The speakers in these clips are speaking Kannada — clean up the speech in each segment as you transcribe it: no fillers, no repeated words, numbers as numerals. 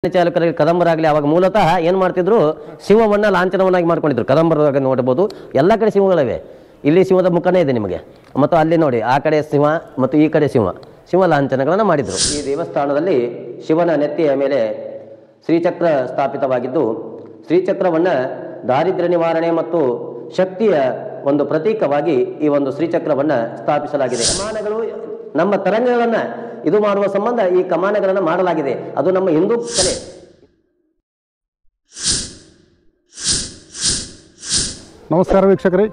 ಚಾಲಕರಿಗೆ ಕದಂಬರಾಗಲಿ ಅವಾಗ ಮೂಲತಃ ಏನು ಮಾಡ್ತಿದ್ರು, ಶಿವವನ್ನ ಲಾಂಛನವನ್ನಾಗಿ ಮಾಡ್ಕೊಂಡಿದ್ರು. ಕದಂಬರಾಗ ನೋಡಬಹುದು ಎಲ್ಲ ಕಡೆ ಶಿವಗಳಿವೆ. ಇಲ್ಲಿ ಶಿವದ ಮುಖನೇ ಇದೆ ನಿಮಗೆ, ಮತ್ತು ಅಲ್ಲಿ ನೋಡಿ ಆ ಕಡೆ ಶಿವ ಮತ್ತು ಈ ಕಡೆ ಶಿವ ಲಾಂಛನಗಳನ್ನು ಮಾಡಿದರು. ಈ ದೇವಸ್ಥಾನದಲ್ಲಿ ಶಿವನ ನೆತ್ತಿಯ ಮೇಲೆ ಶ್ರೀಚಕ್ರ ಸ್ಥಾಪಿತವಾಗಿದ್ದು, ಶ್ರೀಚಕ್ರವನ್ನು ದಾರಿದ್ರ್ಯ ನಿವಾರಣೆ ಮತ್ತು ಶಕ್ತಿಯ ಒಂದು ಪ್ರತೀಕವಾಗಿ ಈ ಒಂದು ಶ್ರೀಚಕ್ರವನ್ನು ಸ್ಥಾಪಿಸಲಾಗಿದೆ. ಕಮಾನಗಳು ನಮ್ಮ ತರಂಗಗಳನ್ನು ಇದು ಮಾಡುವ ಸಂಬಂಧ ಈ ಕಮಾನಗಳನ್ನು ಮಾಡಲಾಗಿದೆ. ಅದು ನಮ್ಮ ಹಿಂದೂ ಕಲೆ. ನಮಸ್ಕಾರ ವೀಕ್ಷಕರೇ,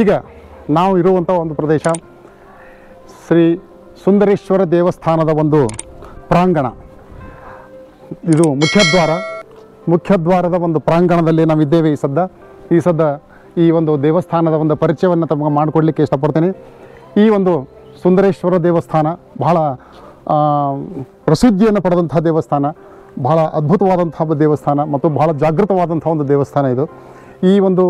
ಈಗ ನಾವು ಇರುವಂಥ ಒಂದು ಪ್ರದೇಶ ಶ್ರೀ ಸುಂದರೇಶ್ವರ ದೇವಸ್ಥಾನದ ಒಂದು ಪ್ರಾಂಗಣ. ಇದು ಮುಖ್ಯದ್ವಾರದ ಒಂದು ಪ್ರಾಂಗಣದಲ್ಲಿ ನಾವಿದ್ದೇವೆ. ಈ ಸದ್ದ ಈ ಒಂದು ದೇವಸ್ಥಾನದ ಒಂದು ಪರಿಚಯವನ್ನು ತಮಗೆ ಮಾಡಿಕೊಡ್ಲಿಕ್ಕೆ ಇಷ್ಟಪಡ್ತೀನಿ. ಈ ಒಂದು ಸುಂದರೇಶ್ವರ ದೇವಸ್ಥಾನ ಬಹಳ ಪ್ರಸಿದ್ಧಿಯನ್ನು ಪಡೆದಂಥ ದೇವಸ್ಥಾನ, ಬಹಳ ಅದ್ಭುತವಾದಂಥ ದೇವಸ್ಥಾನ ಮತ್ತು ಬಹಳ ಜಾಗೃತವಾದಂಥ ಒಂದು ದೇವಸ್ಥಾನ ಇದು. ಈ ಒಂದು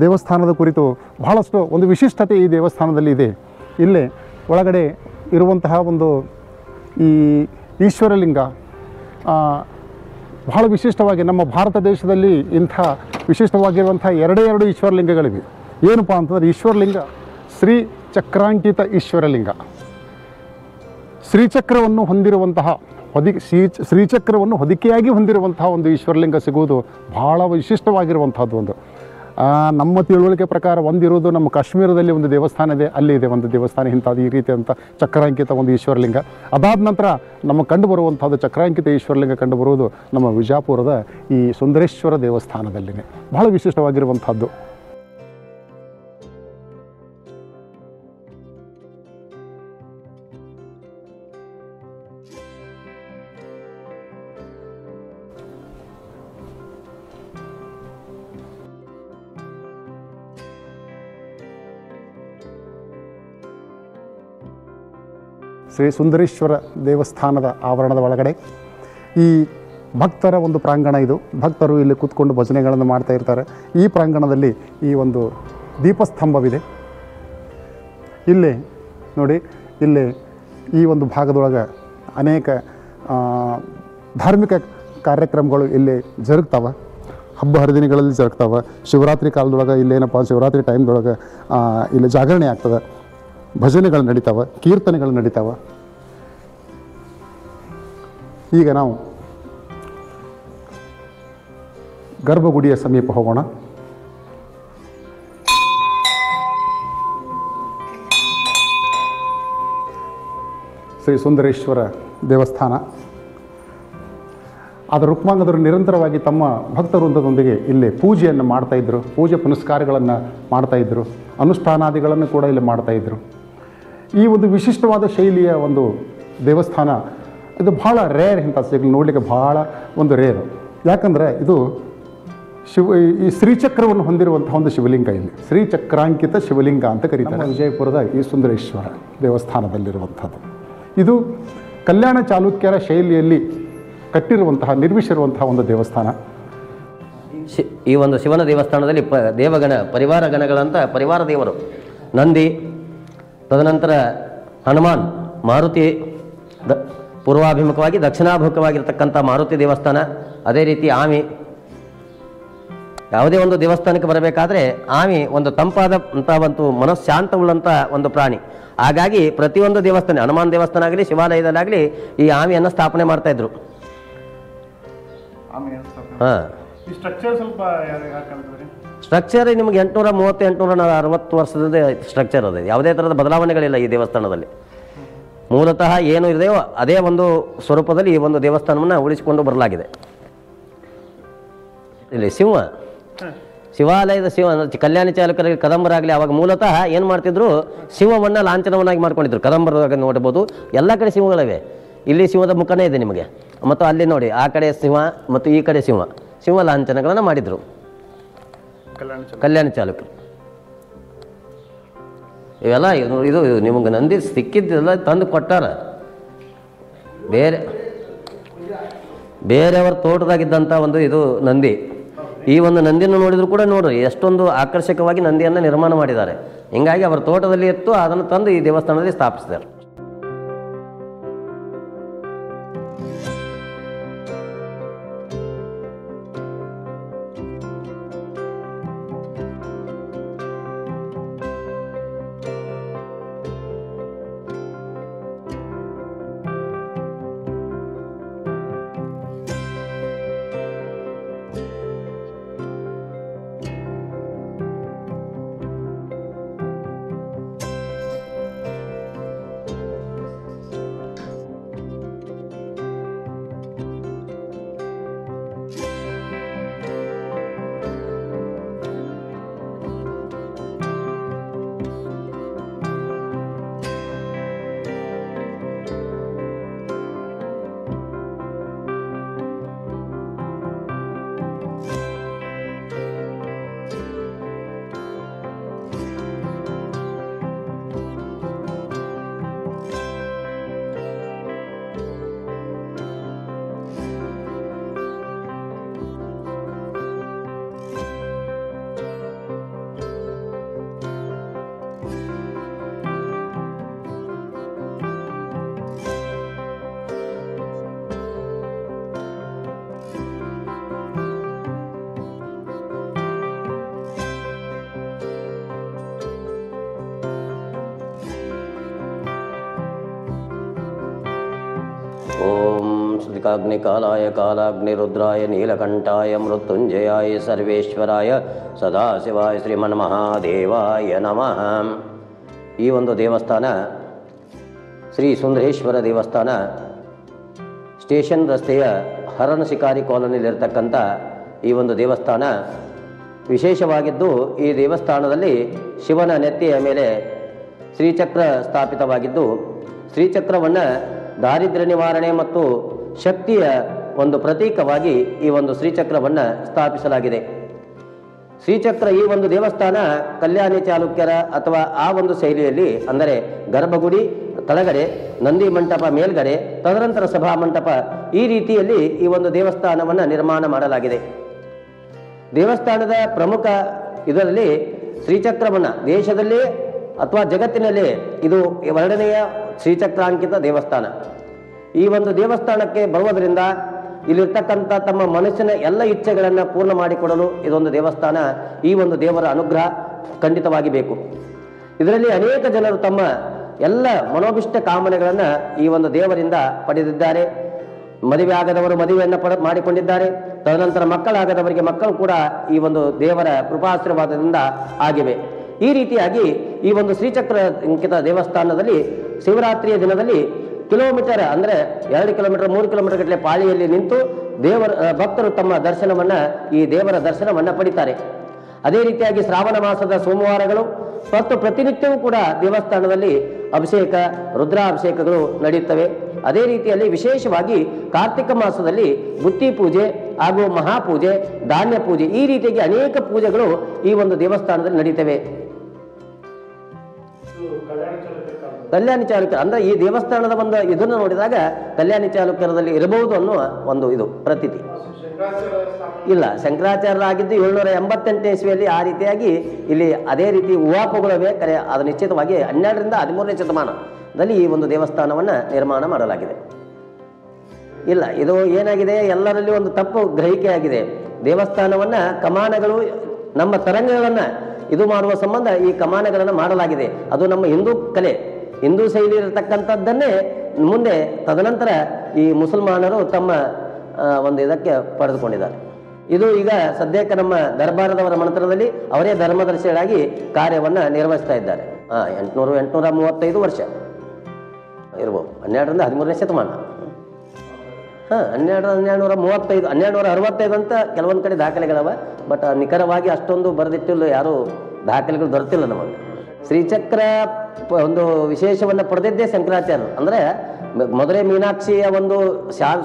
ದೇವಸ್ಥಾನದ ಕುರಿತು ಬಹಳಷ್ಟು ಒಂದು ವಿಶಿಷ್ಟತೆ ಈ ದೇವಸ್ಥಾನದಲ್ಲಿ ಇದೆ. ಇಲ್ಲೇ ಒಳಗಡೆ ಇರುವಂತಹ ಒಂದು ಈ ಈಶ್ವರಲಿಂಗ ಬಹಳ ವಿಶಿಷ್ಟವಾಗಿ ನಮ್ಮ ಭಾರತ ದೇಶದಲ್ಲಿ ಇಂಥ ವಿಶಿಷ್ಟವಾಗಿರುವಂಥ ಎರಡು ಈಶ್ವರಲಿಂಗಗಳಿವೆ. ಏನಪ್ಪ ಅಂತಂದರೆ ಈಶ್ವರಲಿಂಗ ಶ್ರೀ ಚಕ್ರಾಂಕಿತ ಈಶ್ವರಲಿಂಗ. ಶ್ರೀಚಕ್ರವನ್ನು ಹೊಂದಿರುವಂತಹ ಶ್ರೀಚಕ್ರವನ್ನು ಹೊದಿಕೆಯಾಗಿ ಹೊಂದಿರುವಂತಹ ಒಂದು ಈಶ್ವರಲಿಂಗ ಸಿಗುವುದು ಬಹಳ ವಿಶಿಷ್ಟವಾಗಿರುವಂಥದ್ದು. ಒಂದು ನಮ್ಮ ತಿಳುವಳಿಕೆ ಪ್ರಕಾರ ಒಂದಿರುವುದು ನಮ್ಮ ಕಾಶ್ಮೀರದಲ್ಲಿ ಒಂದು ದೇವಸ್ಥಾನ ಇದೆ, ಅಲ್ಲಿ ಇದೆ ಒಂದು ದೇವಸ್ಥಾನ ಇಂಥದ್ದು ಈ ರೀತಿಯಂಥ ಚಕ್ರಾಂಕಿತ ಒಂದು ಈಶ್ವರಲಿಂಗ. ಅದಾದ ನಂತರ ನಮ್ಮ ಕಂಡುಬರುವಂಥದ್ದು ಚಕ್ರಾಂಕಿತ ಈಶ್ವರಲಿಂಗ ಕಂಡುಬರುವುದು ನಮ್ಮ ವಿಜಾಪುರದ ಈ ಸುಂದರೇಶ್ವರ ದೇವಸ್ಥಾನದಲ್ಲಿನೇ, ಬಹಳ ವಿಶಿಷ್ಟವಾಗಿರುವಂಥದ್ದು. ಶ್ರೀ ಸುಂದರೇಶ್ವರ ದೇವಸ್ಥಾನದ ಆವರಣದ ಒಳಗಡೆ ಈ ಭಕ್ತರ ಒಂದು ಪ್ರಾಂಗಣ ಇದು. ಭಕ್ತರು ಇಲ್ಲಿ ಕೂತ್ಕೊಂಡು ಭಜನೆಗಳನ್ನು ಮಾಡ್ತಾ ಇರ್ತಾರೆ. ಈ ಪ್ರಾಂಗಣದಲ್ಲಿ ಈ ಒಂದು ದೀಪಸ್ತಂಭವಿದೆ. ಇಲ್ಲಿ ನೋಡಿ, ಇಲ್ಲಿ ಈ ಒಂದು ಭಾಗದೊಳಗೆ ಅನೇಕ ಧಾರ್ಮಿಕ ಕಾರ್ಯಕ್ರಮಗಳು ಇಲ್ಲಿ ಜರುಗ್ತಾವೆ, ಹಬ್ಬ ಹರಿದಿನಗಳಲ್ಲಿ ಜರುಗ್ತಾವೆ. ಶಿವರಾತ್ರಿ ಕಾಲದೊಳಗೆ ಇಲ್ಲೇನಪ್ಪ, ಶಿವರಾತ್ರಿ ಟೈಮ್ದೊಳಗೆ ಇಲ್ಲಿ ಜಾಗರಣೆ ಆಗ್ತದೆ, ಭಜನೆಗಳು ನಡೀತಾವೆ, ಕೀರ್ತನೆಗಳು ನಡೀತಾವೆ. ಈಗ ನಾವು ಗರ್ಭಗುಡಿಯ ಸಮೀಪ ಹೋಗೋಣ. ಶ್ರೀ ಸುಂದರೇಶ್ವರ ದೇವಸ್ಥಾನ. ಅದರ ರುಕ್ಮಾಂಗದರು ನಿರಂತರವಾಗಿ ತಮ್ಮ ಭಕ್ತವೃಂದದೊಂದಿಗೆ ಇಲ್ಲಿ ಪೂಜೆಯನ್ನು ಮಾಡ್ತಾಯಿದ್ರು, ಪೂಜೆ ಪುನಸ್ಕಾರಗಳನ್ನು ಮಾಡ್ತಾಯಿದ್ರು, ಅನುಷ್ಠಾನಾದಿಗಳನ್ನು ಕೂಡ ಇಲ್ಲಿ ಮಾಡ್ತಾಯಿದ್ರು. ಈ ಒಂದು ವಿಶಿಷ್ಟವಾದ ಶೈಲಿಯ ಒಂದು ದೇವಸ್ಥಾನ ಇದು ಭಾಳ ರೇರ್. ಇಂಥ ನೋಡಲಿಕ್ಕೆ ಭಾಳ ಒಂದು ರೇರು. ಯಾಕಂದರೆ ಇದು ಈ ಶ್ರೀಚಕ್ರವನ್ನು ಹೊಂದಿರುವಂಥ ಒಂದು ಶಿವಲಿಂಗ, ಇಲ್ಲಿ ಶ್ರೀಚಕ್ರಾಂಕಿತ ಶಿವಲಿಂಗ ಅಂತ ಕರೀತಾರೆ. ವಿಜಯಪುರದ ಈ ಸುಂದರೇಶ್ವರ ದೇವಸ್ಥಾನದಲ್ಲಿರುವಂಥದ್ದು ಇದು ಕಲ್ಯಾಣ ಚಾಲುಕ್ಯರ ಶೈಲಿಯಲ್ಲಿ ಕಟ್ಟಿರುವಂತಹ ನಿರ್ಮಿಸಿರುವಂತಹ ಒಂದು ದೇವಸ್ಥಾನ. ಈ ಒಂದು ಶಿವನ ದೇವಸ್ಥಾನದಲ್ಲಿ ದೇವಗಣ ಪರಿವಾರ ಗಣಗಳಂತ ಪರಿವಾರ ದೇವರು ನಂದಿ, ತದನಂತರ ಹನುಮಾನ್, ಮಾರುತಿ, ಪೂರ್ವಾಭಿಮುಖವಾಗಿ ದಕ್ಷಿಣಾಭಿಮುಖವಾಗಿರ್ತಕ್ಕಂಥ ಮಾರುತಿ ದೇವಸ್ಥಾನ, ಅದೇ ರೀತಿ ಆಮಿ. ಯಾವುದೇ ಒಂದು ದೇವಸ್ಥಾನಕ್ಕೆ ಬರಬೇಕಾದ್ರೆ ಆಮಿ ಒಂದು ತಂಪಾದಂಥ ಒಂದು ಮನಃಶಾಂತವುಳ್ಳಂಥ ಒಂದು ಪ್ರಾಣಿ. ಹಾಗಾಗಿ ಪ್ರತಿಯೊಂದು ದೇವಸ್ಥಾನ, ಹನುಮಾನ್ ದೇವಸ್ಥಾನ ಆಗಲಿ ಶಿವಾಲಯದಲ್ಲಾಗಲಿ ಈ ಆಮಿಯನ್ನು ಸ್ಥಾಪನೆ ಮಾಡ್ತಾಯಿದ್ರು. ಹಾಂ, ಸ್ಟ್ರಕ್ಚರ್ ನಿಮಗೆ 830-860 ವರ್ಷದ ಸ್ಟ್ರಕ್ಚರ್ ಅದೇ. ಯಾವುದೇ ಥರದ ಬದಲಾವಣೆಗಳಿಲ್ಲ ಈ ದೇವಸ್ಥಾನದಲ್ಲಿ. ಮೂಲತಃ ಏನು ಇದೆಯೋ ಅದೇ ಒಂದು ಸ್ವರೂಪದಲ್ಲಿ ಈ ಒಂದು ದೇವಸ್ಥಾನವನ್ನು ಉಳಿಸಿಕೊಂಡು ಬರಲಾಗಿದೆ. ಇಲ್ಲಿ ಶಿವಾಲಯದ ಕಲ್ಯಾಣ ಚಾಲಕರಿಗೆ ಕದಂಬರಾಗಲಿ ಅವಾಗ ಮೂಲತಃ ಏನು ಮಾಡ್ತಿದ್ರು, ಶಿವವನ್ನು ಲಾಂಛನವನ್ನಾಗಿ ಮಾಡ್ಕೊಂಡಿದ್ರು. ಕದಂಬರಾಗ ನೋಡಬಹುದು ಎಲ್ಲ ಕಡೆ ಶಿವಗಳಿವೆ. ಇಲ್ಲಿ ಶಿವದ ಮುಖನೇ ಇದೆ ನಿಮಗೆ, ಮತ್ತು ಅಲ್ಲಿ ನೋಡಿ ಆ ಕಡೆ ಶಿವ ಮತ್ತು ಈ ಕಡೆ ಶಿವ ಲಾಂಛನಗಳನ್ನು ಮಾಡಿದರು ಕಲ್ಯಾಣ ಚಾಲುಕ್ಯರು. ಇವೆಲ್ಲ ಇದು ನಿಮಗೆ ನಂದಿ ಸಿಕ್ಕಿದ್ದೆಲ್ಲ ತಂದು ಕೊಟ್ಟಾರ. ಬೇರೆಯವ್ರ ತೋಟದಾಗಿದ್ದಂಥ ಒಂದು ಇದು ನಂದಿ. ಈ ಒಂದು ನಂದಿಯನ್ನು ನೋಡಿದ್ರು ಕೂಡ ನೋಡ್ರಿ ಎಷ್ಟೊಂದು ಆಕರ್ಷಕವಾಗಿ ನಂದಿಯನ್ನು ನಿರ್ಮಾಣ ಮಾಡಿದ್ದಾರೆ. ಹೀಗಾಗಿ ಅವರ ತೋಟದಲ್ಲಿ ಇತ್ತು, ಅದನ್ನು ತಂದು ಈ ದೇವಸ್ಥಾನದಲ್ಲಿ ಸ್ಥಾಪಿಸಿದ್ದಾರೆ. ತ್ರಿಕಾಗ್ನಿಕಾಲಾಯ ಕಾಲಾಗ್ನಿರುದ್ರಾಯ ನೀಲಕಂಠಾಯ ಮೃತ್ಯುಂಜಯಾಯ ಸರ್ವೇಶ್ವರಾಯ ಸದಾಶಿವಾಯ ಶ್ರೀಮನ್ಮಹಾದೇವಾಯ ನಮಃ. ಈ ಒಂದು ದೇವಸ್ಥಾನ ಶ್ರೀ ಸುಂದರೇಶ್ವರ ದೇವಸ್ಥಾನ ಸ್ಟೇಷನ್ ರಸ್ತೆಯ ಹರಣ ಶಿಕಾರಿ ಕಾಲೋನಿಯಲ್ಲಿರ್ತಕ್ಕಂಥ ಈ ಒಂದು ದೇವಸ್ಥಾನ ವಿಶೇಷವಾಗಿದ್ದು, ಈ ದೇವಸ್ಥಾನದಲ್ಲಿ ಶಿವನ ನೆತ್ತಿಯ ಮೇಲೆ ಶ್ರೀಚಕ್ರ ಸ್ಥಾಪಿತವಾಗಿದ್ದು, ಶ್ರೀಚಕ್ರವನ್ನು ದಾರಿದ್ರ್ಯ ನಿವಾರಣೆ ಮತ್ತು ಶಕ್ತಿಯ ಒಂದು ಪ್ರತೀಕವಾಗಿ ಈ ಒಂದು ಶ್ರೀಚಕ್ರವನ್ನು ಸ್ಥಾಪಿಸಲಾಗಿದೆ. ಶ್ರೀಚಕ್ರ ಈ ಒಂದು ದೇವಸ್ಥಾನ ಕಲ್ಯಾಣಿ ಚಾಲುಕ್ಯರ ಅಥವಾ ಆ ಒಂದು ಶೈಲಿಯಲ್ಲಿ, ಅಂದರೆ ಗರ್ಭಗುಡಿ ತಳಗಡೆ, ನಂದಿ ಮಂಟಪ ಮೇಲ್ಗಡೆ, ತದನಂತರ ಸಭಾ ಮಂಟಪ, ಈ ರೀತಿಯಲ್ಲಿ ಈ ಒಂದು ದೇವಸ್ಥಾನವನ್ನು ನಿರ್ಮಾಣ ಮಾಡಲಾಗಿದೆ. ದೇವಸ್ಥಾನದ ಪ್ರಮುಖ ಇದರಲ್ಲಿ ಶ್ರೀಚಕ್ರವನ್ನು ದೇಶದಲ್ಲಿ ಅಥವಾ ಜಗತ್ತಿನಲ್ಲಿ ಇದು ವರ್ಣನೆಯ ಶ್ರೀಚಕ್ರಾಂಕಿತ ದೇವಸ್ಥಾನ. ಈ ಒಂದು ದೇವಸ್ಥಾನಕ್ಕೆ ಬರುವುದರಿಂದ ಇಲ್ಲಿರ್ತಕ್ಕಂಥ ತಮ್ಮ ಮನಸ್ಸಿನ ಎಲ್ಲ ಇಚ್ಛೆಗಳನ್ನು ಪೂರ್ಣ ಮಾಡಿಕೊಡಲು ಇದೊಂದು ದೇವಸ್ಥಾನ, ಈ ಒಂದು ದೇವರ ಅನುಗ್ರಹ ಖಂಡಿತವಾಗಿ ಬೇಕು. ಇದರಲ್ಲಿ ಅನೇಕ ಜನರು ತಮ್ಮ ಎಲ್ಲ ಮನೋಭಿಷ್ಟ ಕಾಮನೆಗಳನ್ನು ಈ ಒಂದು ದೇವರಿಂದ ಪಡೆದಿದ್ದಾರೆ. ಮದುವೆ ಆಗದವರು ಮದುವೆಯನ್ನು ಮಾಡಿಕೊಂಡಿದ್ದಾರೆ. ತದನಂತರ ಮಕ್ಕಳಾಗದವರಿಗೆ ಮಕ್ಕಳು ಕೂಡ ಈ ಒಂದು ದೇವರ ಕೃಪಾಶೀರ್ವಾದದಿಂದ ಆಗಿವೆ. ಈ ರೀತಿಯಾಗಿ ಈ ಒಂದು ಶ್ರೀಚಕ್ರ ಅಂಕಿತ ದೇವಸ್ಥಾನದಲ್ಲಿ ಶಿವರಾತ್ರಿಯ ದಿನದಲ್ಲಿ ಕಿಲೋಮೀಟರ್, ಅಂದರೆ 2 ಕಿಲೋಮೀಟರ್ 3 ಕಿಲೋಮೀಟರ್ ಗಟ್ಟಲೆ ಪಾಳಿಯಲ್ಲಿ ನಿಂತು ಭಕ್ತರು ತಮ್ಮ ದರ್ಶನವನ್ನು, ಈ ದೇವರ ದರ್ಶನವನ್ನು ಪಡಿತಾರೆ. ಅದೇ ರೀತಿಯಾಗಿ ಶ್ರಾವಣ ಮಾಸದ ಸೋಮವಾರಗಳು ಮತ್ತು ಪ್ರತಿನಿತ್ಯವೂ ಕೂಡ ದೇವಸ್ಥಾನದಲ್ಲಿ ಅಭಿಷೇಕ, ರುದ್ರಾಭಿಷೇಕಗಳು ನಡೆಯುತ್ತವೆ. ಅದೇ ರೀತಿಯಲ್ಲಿ ವಿಶೇಷವಾಗಿ ಕಾರ್ತಿಕ ಮಾಸದಲ್ಲಿ ಬುತ್ತಿ ಪೂಜೆ ಹಾಗೂ ಮಹಾಪೂಜೆ, ಧಾನ್ಯ ಪೂಜೆ, ಈ ರೀತಿಯಾಗಿ ಅನೇಕ ಪೂಜೆಗಳು ಈ ಒಂದು ದೇವಸ್ಥಾನದಲ್ಲಿ ನಡೀತವೆ. ಕಲ್ಯಾಣಿ ಚಾಲುಕ್ಯ ಅಂದರೆ ಈ ದೇವಸ್ಥಾನದ ಒಂದು ಇದನ್ನು ನೋಡಿದಾಗ ಕಲ್ಯಾಣಿ ಚಾಲುಕ್ಯರದಲ್ಲಿ ಇರಬಹುದು ಅನ್ನುವ ಒಂದು ಇದು ಪ್ರತೀತಿ. ಇಲ್ಲ, ಶಂಕರಾಚಾರ್ಯರಾಗಿದ್ದು 788ನೇ ಇಸ್ವಿಯಲ್ಲಿ ಆ ರೀತಿಯಾಗಿ ಇಲ್ಲಿ ಅದೇ ರೀತಿ ಉವಾಪಗಳವೇ ಕರೆ. ಅದು ನಿಶ್ಚಿತವಾಗಿ 12ರಿಂದ 13ನೇ ಶತಮಾನದಲ್ಲಿ ಈ ಒಂದು ದೇವಸ್ಥಾನವನ್ನು ನಿರ್ಮಾಣ ಮಾಡಲಾಗಿದೆ. ಇಲ್ಲ, ಇದು ಏನಾಗಿದೆ, ಎಲ್ಲರಲ್ಲಿ ಒಂದು ತಪ್ಪು ಗ್ರಹಿಕೆ ಆಗಿದೆ. ದೇವಸ್ಥಾನವನ್ನು ಕಮಾನಗಳು, ನಮ್ಮ ತರಂಗಗಳನ್ನು ಇದು ಮಾಡುವ ಸಂಬಂಧ ಈ ಕಮಾನಗಳನ್ನು ಮಾಡಲಾಗಿದೆ. ಅದು ನಮ್ಮ ಹಿಂದೂ ಕಲೆ, ಹಿಂದೂ ಶೈಲಿ ಇರತಕ್ಕಂಥದ್ದನ್ನೇ ಮುಂದೆ ತದನಂತರ ಈ ಮುಸಲ್ಮಾನರು ತಮ್ಮ ಒಂದು ಇದಕ್ಕೆ ಪಡೆದುಕೊಂಡಿದ್ದಾರೆ. ಇದು ಈಗ ಸದ್ಯಕ್ಕೆ ನಮ್ಮ ದರ್ಬಾರದವರ ಮನೆತನದಲ್ಲಿ ಅವರೇ ಧರ್ಮದರ್ಶಿಗಳಾಗಿ ಕಾರ್ಯವನ್ನು ನಿರ್ವಹಿಸ್ತಾ ಇದ್ದಾರೆ. 835 ವರ್ಷ ಇರ್ಬೋದು, 12ರಿಂದ 13ನೇ ಶತಮಾನ. 1235, 1265 ಅಂತ ಕೆಲವೊಂದು ಕಡೆ ದಾಖಲೆಗಳವ. ಬಟ್ ನಿಖರವಾಗಿ ಅಷ್ಟೊಂದು ಬರೆದಿಟ್ಟಿಲ್ಲ, ಯಾರೂ ದಾಖಲೆಗಳು ದೊರೆತಿಲ್ಲ ನಮಗೆ. ಶ್ರೀಚಕ್ರ ಒಂದು ವಿಶೇಷವನ್ನು ಪಡೆದಿದ್ದೇ ಶಂಕರಾಚಾರ್ಯರು. ಅಂದರೆ ಮಧುರೆ ಮೀನಾಕ್ಷಿಯ ಒಂದು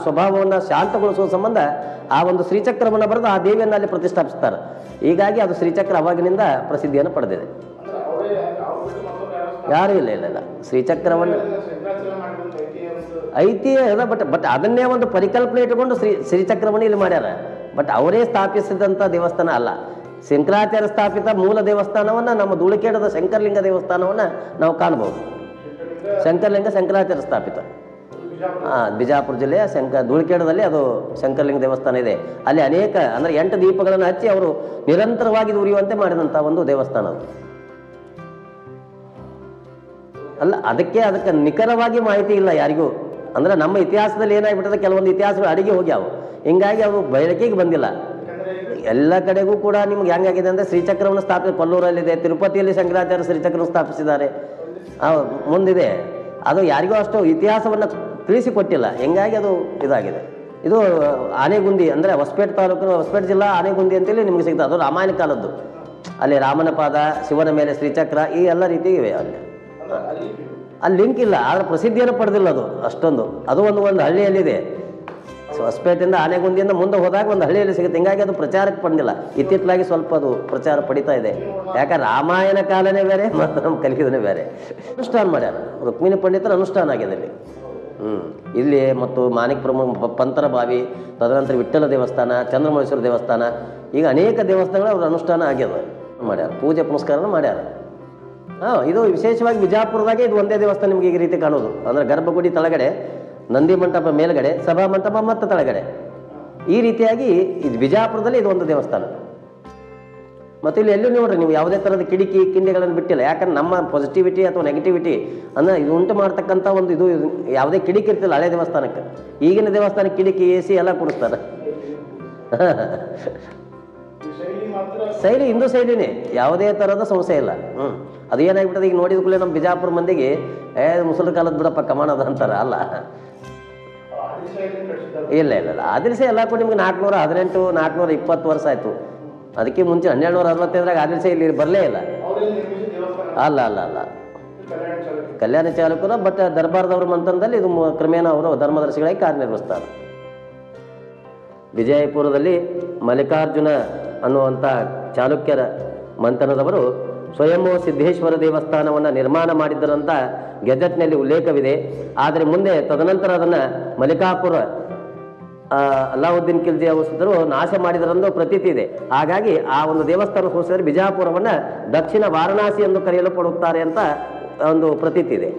ಸ್ವಭಾವವನ್ನು ಶಾಂತಗೊಳಿಸುವ ಸಂಬಂಧ ಆ ಒಂದು ಶ್ರೀಚಕ್ರವನ್ನು ಬರೆದು ಆ ದೇವಿಯನ್ನು ಅಲ್ಲಿ ಪ್ರತಿಷ್ಠಾಪಿಸ್ತಾರೆ. ಹೀಗಾಗಿ ಅದು ಶ್ರೀಚಕ್ರ ಅವಾಗಿನಿಂದ ಪ್ರಸಿದ್ಧಿಯನ್ನು ಪಡೆದಿದೆ. ಯಾರೂ ಇಲ್ಲ ಇಲ್ಲ ಇಲ್ಲ ಶ್ರೀಚಕ್ರವನ್ನು ಐತಿಹ್ಯ ಇದೆ. ಬಟ್ ಅದನ್ನೇ ಒಂದು ಪರಿಕಲ್ಪನೆ ಇಟ್ಟುಕೊಂಡು ಶ್ರೀಚಕ್ರವನ್ನು ಇಲ್ಲಿ ಮಾಡ್ಯಾರ. ಬಟ್ ಅವರೇ ಸ್ಥಾಪಿಸಿದಂಥ ದೇವಸ್ಥಾನ ಅಲ್ಲ. ಶಂಕರಾಚಾರ್ಯ ಸ್ಥಾಪಿತ ಮೂಲ ದೇವಸ್ಥಾನವನ್ನು, ನಮ್ಮ ಧೂಳಿಖೇಡದ ಶಂಕರಲಿಂಗ ದೇವಸ್ಥಾನವನ್ನು ನಾವು ಕಾಣಬಹುದು. ಶಂಕರಲಿಂಗ ಶಂಕರಾಚಾರ್ಯ ಸ್ಥಾಪಿತ, ಬಿಜಾಪುರ ಜಿಲ್ಲೆಯ ಧೂಳಿಖೇಡದಲ್ಲಿ ಅದು ಶಂಕರಲಿಂಗ ದೇವಸ್ಥಾನ ಇದೆ. ಅಲ್ಲಿ ಅನೇಕ, ಅಂದರೆ 8 ದೀಪಗಳನ್ನು ಹಚ್ಚಿ ಅವರು ನಿರಂತರವಾಗಿ ಉರಿಯುವಂತೆ ಮಾಡಿದಂಥ ಒಂದು ದೇವಸ್ಥಾನ ಅದು ಅಲ್ಲ. ಅದಕ್ಕೆ ನಿಖರವಾಗಿ ಮಾಹಿತಿ ಇಲ್ಲ ಯಾರಿಗೂ. ಅಂದರೆ ನಮ್ಮ ಇತಿಹಾಸದಲ್ಲಿ ಏನಾಗ್ಬಿಟ್ಟದೆ, ಕೆಲವೊಂದು ಇತಿಹಾಸಗಳು ಅಡಿಗೆ ಹೋಗ್ಯಾವ. ಹಿಂಗಾಗಿ ಅವು ಬೆಳಕಿಗೆ ಬಂದಿಲ್ಲ. ಎಲ್ಲ ಕಡೆಗೂ ಕೂಡ ನಿಮ್ಗೆ ಹೆಂಗಾಗಿದೆ ಅಂದರೆ ಶ್ರೀಚಕ್ರವನ್ನು ಕೊಲ್ಲೂರಲ್ಲಿದೆ, ತಿರುಪತಿಯಲ್ಲಿ ಶಂಕರಾಚಾರ್ಯ ಶ್ರೀಚಕ್ರವನ್ನು ಸ್ಥಾಪಿಸಿದ್ದಾರೆ, ಮುಂದಿದೆ. ಅದು ಯಾರಿಗೂ ಅಷ್ಟು ಇತಿಹಾಸವನ್ನು ತಿಳಿಸಿಕೊಟ್ಟಿಲ್ಲ. ಹಿಂಗಾಗಿ ಅದು ಇದಾಗಿದೆ. ಇದು ಆನೆಗುಂದಿ, ಅಂದರೆ ಹೊಸಪೇಟೆ ತಾಲೂಕಿನ ಹೊಸಪೇಟೆ ಜಿಲ್ಲಾ ಆನೆಗುಂದಿ ಅಂತೇಳಿ ನಿಮಗೆ ಸಿಗ್ತದೆ. ಅದು ರಾಮಾಯಣ ಕಾಲದ್ದು. ಅಲ್ಲಿ ರಾಮನ ಪಾದ, ಶಿವನ ಮೇಲೆ ಶ್ರೀಚಕ್ರ, ಈ ಎಲ್ಲ ರೀತಿ ಇವೆ. ಅಲ್ಲಿ ಲಿಂಕ್ ಇಲ್ಲ, ಆದರೆ ಪ್ರಸಿದ್ಧಿಯನ್ನು ಪಡೆದಿಲ್ಲ ಅದು ಅಷ್ಟೊಂದು. ಅದು ಒಂದು ಹಳ್ಳಿಯಲ್ಲಿದೆ. ಹೊಸಪೇಟೆಯಿಂದ ಆನೆಗುಂದಿಯಿಂದ ಮುಂದೆ ಹೋದಾಗ ಒಂದು ಹಳ್ಳಿಯಲ್ಲಿ ಸಿಗುತ್ತೆ. ಹಿಂಗಾಗಿ ಅದು ಪ್ರಚಾರಕ್ಕೆ ಪಡೆದಿಲ್ಲ. ಇತ್ತಿತ್ತಲಾಗಿ ಸ್ವಲ್ಪ ಅದು ಪ್ರಚಾರ ಪಡಿತಾ ಇದೆ. ಯಾಕಂದ್ರೆ ರಾಮಾಯಣ ಕಾಲನೇ ಬೇರೆ ಮತ್ತು ನಮ್ಮ ಕಲಿಕೆನೇ ಬೇರೆ. ಅನುಷ್ಠಾನ ಮಾಡ್ಯಾರ, ರುಕ್ಮಿಣಿ ಪಂಡಿತರ ಅನುಷ್ಠಾನ ಆಗಿದೆ ಇಲ್ಲಿ. ಇಲ್ಲಿ ಮತ್ತು ಮಾಣಿಕ್ಯಪುರ ಪಂತರ ಬಾವಿ, ತದನಂತರ ವಿಠ್ಠಲ ದೇವಸ್ಥಾನ, ಚಂದ್ರಮೌಳೇಶ್ವರ ದೇವಸ್ಥಾನ, ಈಗ ಅನೇಕ ದೇವಸ್ಥಾನಗಳು ಅವ್ರ ಅನುಷ್ಠಾನ ಆಗ್ಯದ, ಮಾಡ್ಯಾರ. ಪೂಜೆ ಪುನಸ್ಕಾರನ ಮಾಡ್ಯಾರ. ಇದು ವಿಶೇಷವಾಗಿ ಬಿಜಾಪುರದಾಗೆ ಇದು ಒಂದೇ ದೇವಸ್ಥಾನ ನಿಮ್ಗೆ ಈ ರೀತಿ ಕಾಣೋದು. ಅಂದರೆ ಗರ್ಭಗುಡಿ ತಳಗಡೆ, ನಂದಿ ಮಂಟಪ ಮೇಲ್ಗಡೆ, ಸಭಾ ಮಂಟಪ ಮತ್ತು ತಳಗಡೆ, ಈ ರೀತಿಯಾಗಿ ಇದು ಬಿಜಾಪುರದಲ್ಲಿ ಇದು ಒಂದು ದೇವಸ್ಥಾನ. ಮತ್ತು ಇಲ್ಲಿ ಎಲ್ಲೂ ನೋಡ್ರಿ ನೀವು ಯಾವುದೇ ಥರದ ಕಿಡಿಕಿ ಕಿಂಡಿಗಳನ್ನು ಬಿಟ್ಟಿಲ್ಲ. ಯಾಕಂದ್ರೆ ನಮ್ಮ ಪಾಸಿಟಿವಿಟಿ ಅಥವಾ ನೆಗೆಟಿವಿಟಿ ಅಂದರೆ ಇದು ಉಂಟು ಮಾಡ್ತಕ್ಕಂಥ ಒಂದು ಇದು ಯಾವುದೇ ಕಿಡಿಕಿ ಇರ್ತಿಲ್ಲ ಹಳೆ ದೇವಸ್ಥಾನಕ್ಕೆ. ಈಗಿನ ದೇವಸ್ಥಾನಕ್ಕೆ ಕಿಡಿಕಿ AC ಎಲ್ಲ ಕೊಡಿಸ್ತಾರೆ. ಶೈಲಿ ಹಿಂದೂ ಶೈಲಿನೇ, ಯಾವುದೇ ಥರದ ಸಮಸ್ಯೆ ಇಲ್ಲ. ಅದು ಏನಾಗ್ಬಿಟ್ಟದೆ ಈಗ ನೋಡಿದ ಕೂಡಲೇ ನಮ್ಮ ಬಿಜಾಪುರ ಮಂದಿಗೆ ಮುಸಲ್ರ ಕಾಲದ ಬಿಡಪ್ಪ ಕಮಾನದ ಅಂತಾರೆ. ಅಲ್ಲ, ಇಲ್ಲ ಇಲ್ಲ ಇಲ್ಲ, ಆದಿಲ್ಸೆ ಎಲ್ಲ ಕೂಡ ನಿಮ್ಗೆ 418 420 ವರ್ಷ ಆಯಿತು. ಅದಕ್ಕೆ ಮುಂಚೆ 1265 ಆದಿಲ್ಸೆ ಇಲ್ಲಿ ಬರಲೇ ಇಲ್ಲ. ಅಲ್ಲ ಅಲ್ಲ ಅಲ್ಲ, ಕಲ್ಯಾಣ ಚಾಲುಕ್ಯರ ಬಟ್ ದರ್ಬಾರ್ದವ್ರ ಮಂತ್ರದಲ್ಲಿ ಇದು ಕ್ರಮೇಣ ಅವರು ಧರ್ಮದರ್ಶಿಗಳಾಗಿ ಕಾರ್ಯನಿರ್ವಹಿಸ್ತಾರೆ. ವಿಜಯಪುರದಲ್ಲಿ ಮಲ್ಲಿಕಾರ್ಜುನ ಅನ್ನುವಂಥ ಚಾಲುಕ್ಯರ ಮಂಥನದವರು ಸ್ವಯಂಭೂ ಸಿದ್ದೇಶ್ವರ ದೇವಸ್ಥಾನವನ್ನು ನಿರ್ಮಾಣ ಮಾಡಿದ್ದರಂತ ಗೆಜೆಟ್ನಲ್ಲಿ ಉಲ್ಲೇಖವಿದೆ. ಆದರೆ ಮುಂದೆ ತದನಂತರ ಅದನ್ನು ಮಲ್ಲಿಕಾಪುರ ಅಲ್ಲಾವುದ್ದೀನ್ ಖಿಲ್ಜಿ ಅವರು ನಾಶ ಮಾಡಿದರೆಂದು ಪ್ರತೀತಿ ಇದೆ. ಹಾಗಾಗಿ ಆ ಒಂದು ದೇವಸ್ಥಾನ ಸಂಸ್ಥೆಯಲ್ಲಿ ಬಿಜಾಪುರವನ್ನು ದಕ್ಷಿಣ ವಾರಣಾಸಿ ಎಂದು ಕರೆಯಲ್ಪಡುತ್ತಾರೆ ಅಂತ ಒಂದು ಪ್ರತೀತಿ ಇದೆ.